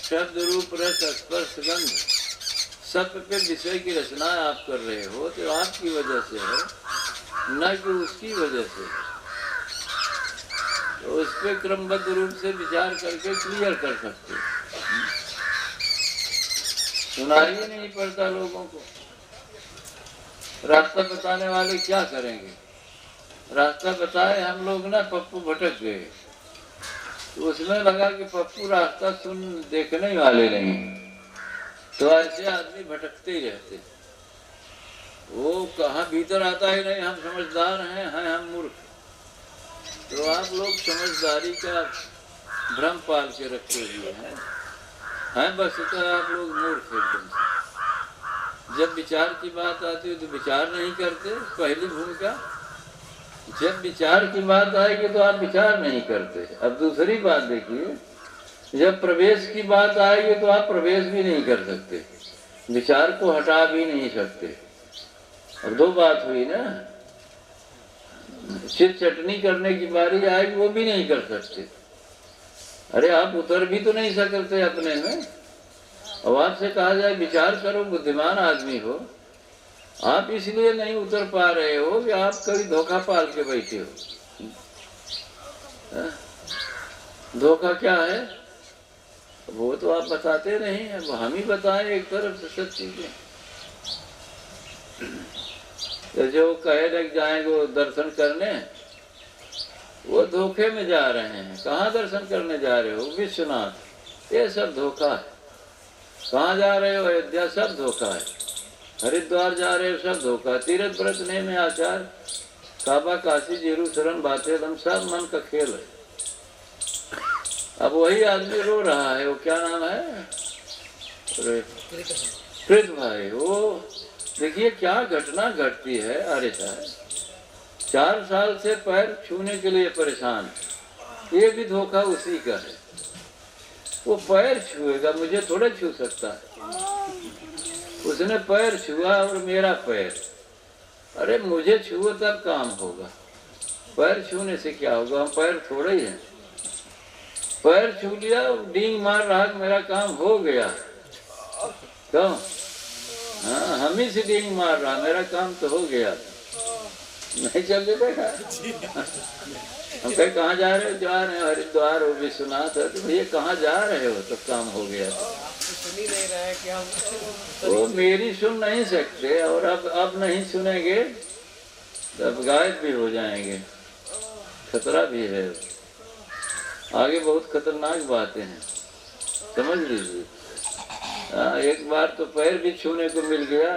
शब्द रूप रस स्पर्श गंध सब पे विषय की रचना आप कर रहे हो तो आपकी वजह से है, न कि उसकी वजह से। तो उस पर क्रमबद्ध रूप से विचार करके क्लियर कर सकते। सुनाई नहीं पड़ता लोगों को। रास्ता बताने वाले क्या करेंगे? रास्ता बताए हम लोग ना, पप्पू भटक गए तो उसमें लगा कि पप्पू रास्ता सुन देखने वाले नहीं, तो ऐसे आदमी भटकते ही रहते। वो कहाँ भीतर आता ही नहीं, हम समझदार हैं हम मूर्ख। तो आप लोग समझदारी का भ्रम पाल के रखे हुए हैं बस तो आप लोग मूर्ख एकदम से। जब विचार की बात आती है तो विचार नहीं करते, पहली भूमिका। जब विचार की बात आएगी तो आप विचार नहीं करते। अब दूसरी बात देखिए, जब प्रवेश की बात आएगी तो आप प्रवेश भी नहीं कर सकते, विचार को हटा भी नहीं सकते। अब दो बात हुई ना। सिर्फ चटनी करने की बारी आएगी वो भी नहीं कर सकते। अरे आप उतर भी तो नहीं सकते अपने में। अब आपसे कहा जाए विचार करो, बुद्धिमान आदमी हो, आप इसलिए नहीं उतर पा रहे हो कि आप कभी धोखा पाल के बैठे हो। धोखा क्या है वो तो आप बताते नहीं, अब हम ही बताएं एक तरफ से सब चीजें। तो जो कहे लग जाएंगे वो दर्शन करने, वो धोखे में जा रहे हैं। कहाँ दर्शन करने जा रहे हो? विश्वनाथ, ये सब धोखा है। कहाँ जा रहे हो? अयोध्या, सब धोखा है। हरिद्वार जा रहे हो, सब धोखा। तीर्थ व्रत ने में आचार, काबा, काशी, जेरूसलम, बातें दम, सब मन का खेल है। अब वही आदमी रो रहा है, वो क्या नाम है? कृत भाई। वो देखिए क्या घटना घटती है। अरे साहब 4 साल से पैर छूने के लिए परेशान, ये भी धोखा उसी का है। वो पैर छुएगा, मुझे थोड़ा छू सकता है। उसने पैर छुआ और मेरा पैर, अरे मुझे छुओ तब काम होगा, पैर छूने से क्या होगा? हम पैर थोड़े ही हैं। पैर छू लिया, डींग मार रहा, मेरा काम हो गया। क्यों? हाँ, हम ही से डींग मार रहा, मेरा काम तो हो गया। नहीं चल देगा। हम कहीं कहाँ जा रहे हो? जा रहे हो हरिद्वार और विश्वनाथ है। तो भैया कहाँ जा रहे हो? तब काम हो गया। सुन ही नहीं रहे कि हम वो मेरी सुन नहीं सकते, और अब नहीं सुनेंगे तब गायब भी हो जाएंगे। खतरा भी है, आगे बहुत खतरनाक बातें हैं, समझ लीजिए। एक बार तो पैर भी छूने को मिल गया,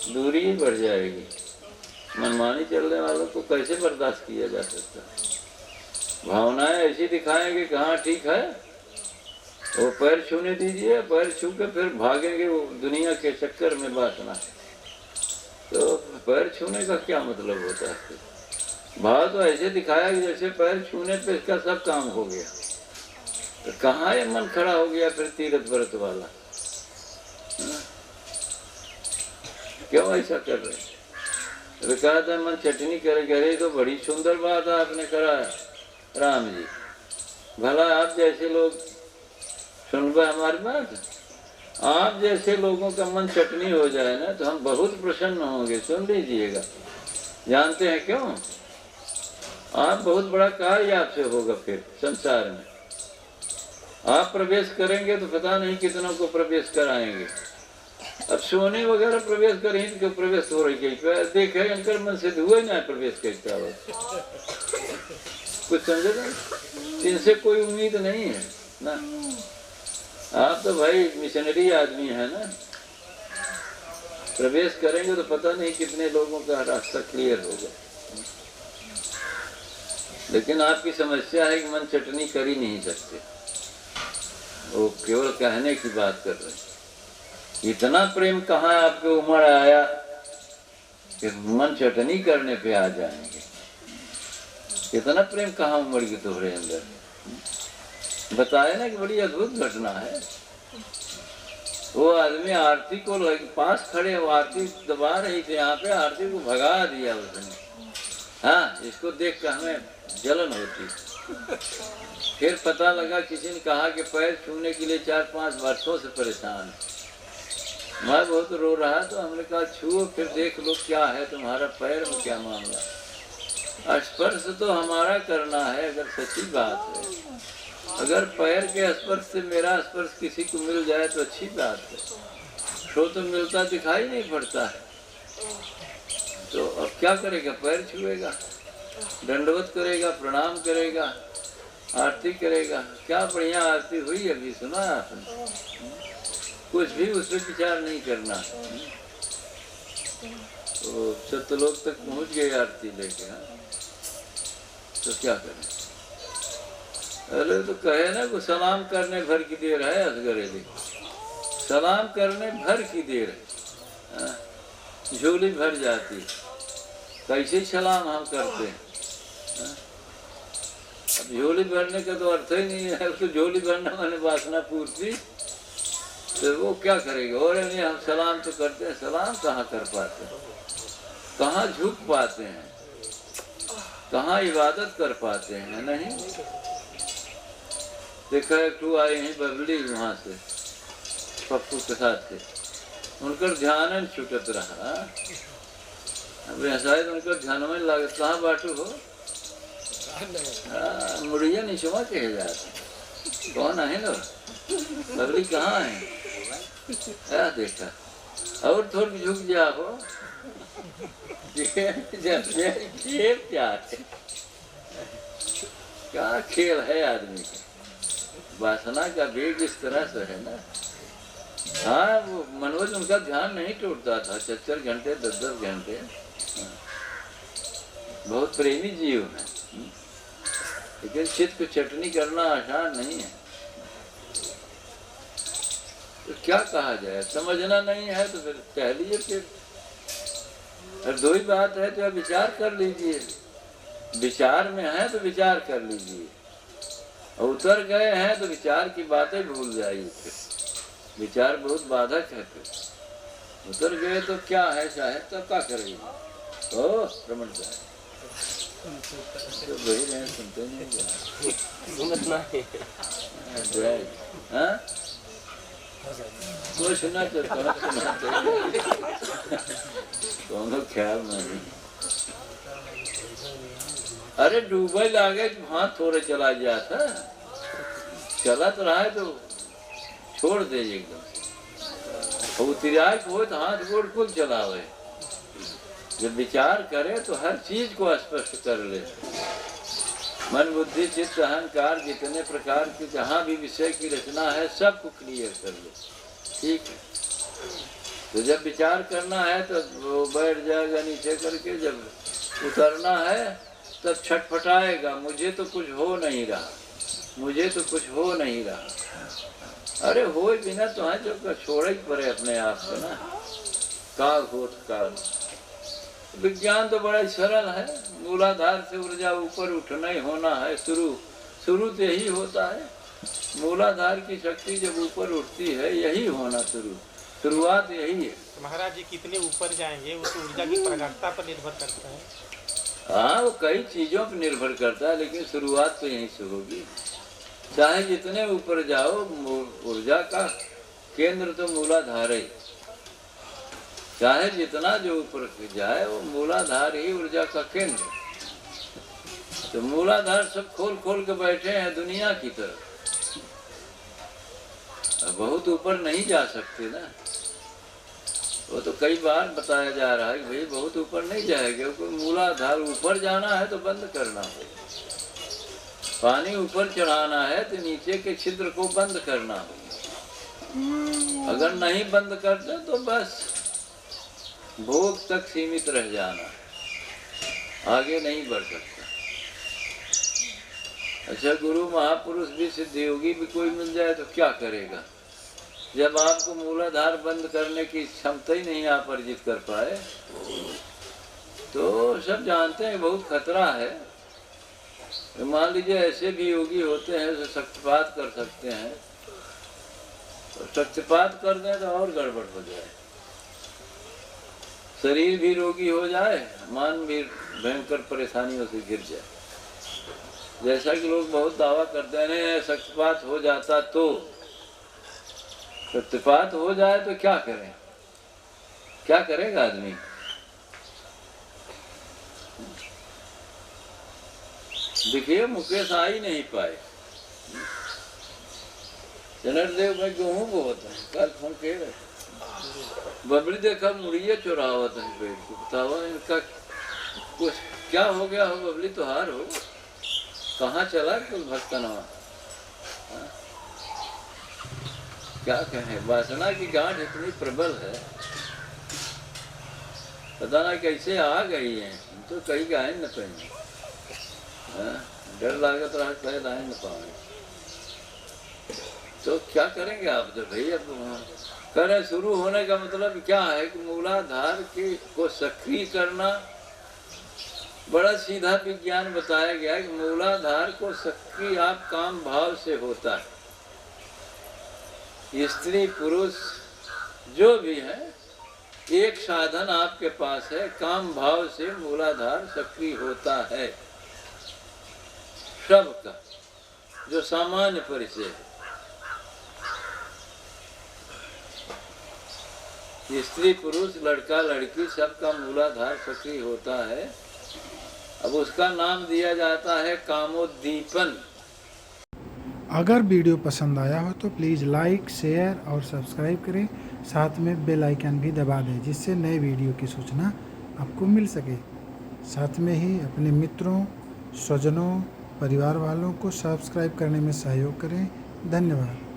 दूरी ही बढ़ जाएगी। मनमानी चलने वालों को कैसे बर्दाश्त किया जा सकता? भावनाएं ऐसी दिखाएंगे कहाँ ठीक है। वो पैर छूने दीजिए, पैर छू के फिर भागेंगे वो दुनिया के चक्कर में बांटना। तो पैर छूने का क्या मतलब होता है? भाव तो ऐसे दिखाया कि जैसे पैर छूने पे इसका सब काम हो गया। तो कहाँ ये मन खड़ा हो गया फिर तीर्थ व्रत वाला? क्यों ऐसा कर रहे? तो कहा था मन चटनी करेगा। अरे तो बड़ी सुंदर बात आपने कराया राम जी। भला आप जैसे लोग सुन पाए हमारी बात। आप जैसे लोगों का मन चटनी हो जाए ना तो हम बहुत प्रसन्न होंगे। सुन लीजिएगा। जानते हैं क्यों? आप बहुत बड़ा कार्य आपसे होगा फिर संसार में। आप प्रवेश करेंगे तो पता नहीं कितनों को प्रवेश कराएंगे। अब सोने वगैरह प्रवेश करेंगे क्यों प्रवेश हो रही है? देखे अंकर मन से हुआ ना प्रवेश करता हो। कुछ समझे ना? इनसे कोई उम्मीद नहीं है ना। आप तो भाई मिशनरी आदमी है ना। प्रवेश करेंगे तो पता नहीं कितने लोगों का रास्ता क्लियर होगा। लेकिन आपकी समस्या है कि मन चटनी कर ही नहीं सकते। वो केवल कहने की बात कर रहे हैं। इतना प्रेम कहाँ आपके उमड़ आया कि मन चटनी करने पे आ जाएंगे? इतना प्रेम कहाँ उमड़ गई तुम्हारे अंदर? बताए ना कि बड़ी अद्भुत घटना है। वो आदमी आरती को पास खड़े, वो आरती दबा रही थी यहाँ पे, आरती को भगा दिया उसने। हाँ, इसको देख कर हमें जलन होती। फिर पता लगा किसी ने कहा कि पैर छूने के लिए 4-5 वर्षों से परेशान है। मैं बहुत रो रहा तो हमने कहा छुओ फिर देख लो क्या है तुम्हारा पैर में क्या मामला। स्पर्श तो हमारा करना है अगर सच्ची बात है। अगर पैर के स्पर्श से मेरा स्पर्श किसी को मिल जाए तो अच्छी बात है। सो तो मिलता दिखाई नहीं पड़ता है तो अब क्या करेगा, पैर छुएगा, दंडवत करेगा, प्रणाम करेगा, आरती करेगा। क्या बढ़िया आरती हुई अभी सुना आपने। कुछ भी उस पर विचार नहीं करना। तो सत्यलोक तक पहुंच गए आरती लेके। हाँ तो क्या करें। अरे तो कहे ना को सलाम करने भर की देर है असगरेली, सलाम करने भर की देर है, झोली भर जाती। कैसे सलाम हम करते हैं। अब झोली भरने का तो अर्थ ही नहीं है। तो झोली भरना माने वासना पूर्ति। तो वो क्या करेगा। और नहीं हम सलाम तो करते हैं, सलाम कहाँ कर पाते हैं, कहाँ झुक पाते हैं, कहाँ इबादत कर पाते हैं। नहीं देखा एक टू आए हैं बबली वहाँ से पप्पू के साथ से, उनका ध्यान छूटत रहा। अब शायद उनका ध्यान में लागत। कहाँ बाटू हो। मुड़िया निशुमा कहे जाते कौन है ना बबली कहाँ है। क्या देखा और थोड़ी झुक जा हो। क्या खेल है आदमी का। वासना का वेग इस तरह से है ना। हाँ वो मनोज उनका ध्यान नहीं टूटता था 4 घंटे 10 घंटे। बहुत प्रेमी जीव है लेकिन चित्त को चटनी करना आसान नहीं है। तो क्या कहा जाए, समझना नहीं है तो फिर कह लीजिए। फिर दो ही बात है तो विचार कर लीजिए। विचार में है तो विचार कर लीजिए। उतर गए हैं तो विचार की बातें भूल जाइए। फिर विचार बहुत बाधक है। फिर उतर गए तो क्या है साहेब, तब क्या करेंगे। ओ रमन साहब तो वही रहे, सुनते नहीं हाँ कोई सुना चाहता दोनों ख्याल नहीं। अरे डूबे लागे हाथ थोड़े चला गया था, चला तो रहा है तो छोड़ दे एकदम। उतराय हो तो हाथ गोड़ कुल चलावे। जब विचार करे तो हर चीज को स्पष्ट कर ले। मन बुद्धि चित्त अहंकार जितने प्रकार के जहाँ भी विषय की रचना है सबको क्लियर कर ले। ठीक है। तो जब विचार करना है तो वो बैठ जाएगा नीचे करके। जब उतरना है तब छटपटाएगा, मुझे तो कुछ हो नहीं रहा, मुझे तो कुछ हो नहीं रहा। अरे हो बिना तो है जो छोड़ ही पड़े अपने आप को ना। काल होत काल। विज्ञान तो बड़ा सरल है। मूलाधार से ऊर्जा ऊपर उठना ही होना है। शुरू तो यही होता है। मूलाधार की शक्ति जब ऊपर उठती है यही होना शुरुआत यही है। महाराज जी कितने ऊपर जाएंगे वो तो ऊर्जा की प्रगाढ़ता पर निर्भर करता है। हाँ वो कई चीजों पर निर्भर करता है लेकिन शुरुआत तो यहीं से होगी। चाहे जितने ऊपर जाओ ऊर्जा का केंद्र तो मूलाधार है। चाहे जितना जो ऊपर जाए वो मूलाधार ही ऊर्जा का केंद्र। तो मूलाधार सब खोल खोल के बैठे हैं दुनिया की तरफ। बहुत ऊपर नहीं जा सकते ना। वो तो कई बार बताया जा रहा है कि भाई बहुत ऊपर नहीं जाएगा। कोई मूलाधार ऊपर जाना है तो बंद करना हो। पानी ऊपर चढ़ाना है तो नीचे के छिद्र को बंद करना हो। अगर नहीं बंद करते तो बस भोग तक सीमित रह जाना, आगे नहीं बढ़ सकता। अच्छा गुरु महापुरुष भी सिद्ध योगी भी कोई मिल जाए तो क्या करेगा। जब आपको मूलाधार बंद करने की क्षमता ही नहीं आप अर्जित कर पाए तो सब जानते हैं बहुत खतरा है। तो मान लीजिए ऐसे भी योगी होते हैं जो शक्तिपात कर सकते हैं। तो शक्तिपात कर दें तो और गड़बड़ हो जाए। शरीर भी रोगी हो जाए, मन भी भयंकर परेशानियों से घिर जाए। जैसा कि लोग बहुत दावा करते हैं शक्तिपात हो जाता तो, शक्तिपात हो जाए तो क्या करें, क्या करेगा आदमी? देखिए मुकेश आ ही नहीं पाए। जनार्देव भाई गेहूं बोता है, कल फोन कह रहे बबली देखा मुड़िया चुरावत है पेड़ को, बतावा इनका कुछ क्या हो गया हो? बबली तो हार हो, कहाँ चला कुल भक्तनवा? क्या कहें, वासना की गांठ इतनी प्रबल है, पता ना कैसे आ गई है। हम तो कहीं गाय न पाएंगे, डर लागत रहा शायद आए न पाए। तो क्या करेंगे आप? तो भाई अब करें, शुरू होने का मतलब क्या है कि मूलाधार को सक्रिय करना। बड़ा सीधा विज्ञान बताया गया है कि मूलाधार को सक्रिय आप काम भाव से होता है। स्त्री पुरुष जो भी है, एक साधन आपके पास है, काम भाव से मूलाधार सक्रिय होता है सबका, जो सामान्य परिचय है। स्त्री पुरुष लड़का लड़की सबका मूलाधार सक्रिय होता है। अब उसका नाम दिया जाता है कामोद्दीपन। अगर वीडियो पसंद आया हो तो प्लीज़ लाइक, शेयर और सब्सक्राइब करें। साथ में बेल आइकन भी दबा दें, जिससे नए वीडियो की सूचना आपको मिल सके। साथ में ही अपने मित्रों, स्वजनों, परिवार वालों को सब्सक्राइब करने में सहयोग करें। धन्यवाद।